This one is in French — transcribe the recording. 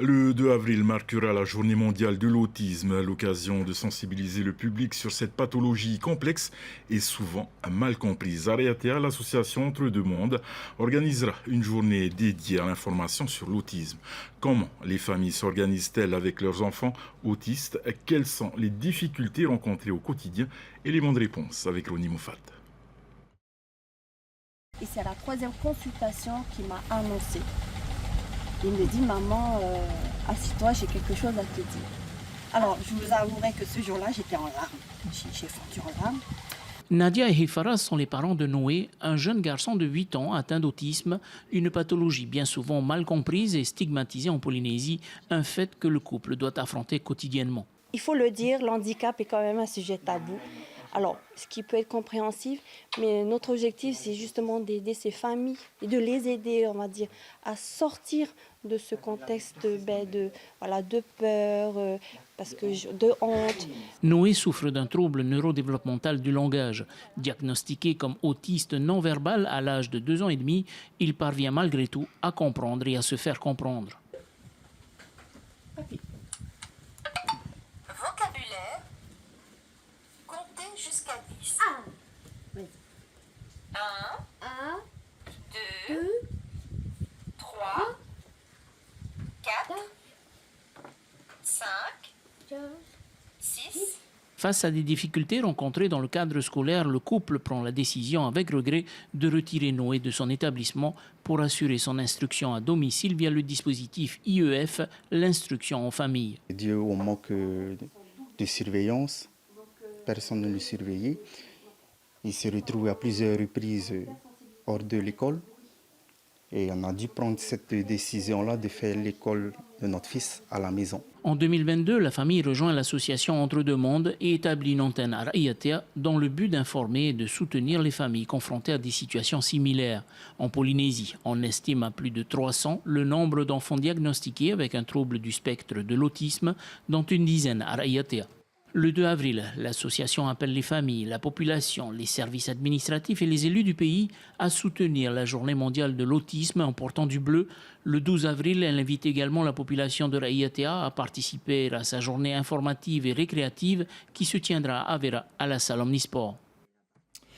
Le 2 avril marquera la journée mondiale de l'autisme, l'occasion de sensibiliser le public sur cette pathologie complexe et souvent mal comprise. Ariatea, l'association Entre deux mondes, organisera une journée dédiée à l'information sur l'autisme. Comment les familles s'organisent-elles avec leurs enfants autistes? Quelles sont les difficultés rencontrées au quotidien? Élément de réponse avec Roni Moufat. Et c'est la troisième consultation qui m'a annoncé. Il me dit, maman, assis-toi, j'ai quelque chose à te dire. Alors, je vous avouerai que ce jour-là, j'étais en larmes. J'ai fondu en larmes. Nadia et Hifaraz sont les parents de Noé, un jeune garçon de 8 ans atteint d'autisme, une pathologie bien souvent mal comprise et stigmatisée en Polynésie, un fait que le couple doit affronter quotidiennement. Il faut le dire, l'handicap est quand même un sujet tabou. Alors, ce qui peut être compréhensif, mais notre objectif, c'est justement d'aider ces familles et de les aider, on va dire, à sortir de ce contexte de peur, de honte. Noé souffre d'un trouble neurodéveloppemental du langage. Diagnostiqué comme autiste non-verbal à l'âge de 2 ans et demi, il parvient malgré tout à comprendre et à se faire comprendre. Vocabulaire. Comptez jusqu'à 10. 1, 2, 3, 4, 5, 6. Face à des difficultés rencontrées dans le cadre scolaire, le couple prend la décision avec regret de retirer Noé de son établissement pour assurer son instruction à domicile via le dispositif IEF, l'instruction en famille. Dû au manque de surveillance, personne ne le surveillait. Il s'est retrouvé à plusieurs reprises hors de l'école. Et on a dû prendre cette décision-là de faire l'école de notre fils à la maison. En 2022, la famille rejoint l'association Entre deux mondes et établit une antenne à Raiatea dans le but d'informer et de soutenir les familles confrontées à des situations similaires. En Polynésie, on estime à plus de 300 le nombre d'enfants diagnostiqués avec un trouble du spectre de l'autisme, dont une dizaine à Raiatea. Le 2 avril, l'association appelle les familles, la population, les services administratifs et les élus du pays à soutenir la journée mondiale de l'autisme en portant du bleu. Le 12 avril, elle invite également la population de Raiatea à participer à sa journée informative et récréative qui se tiendra à Vera à la salle Omnisport.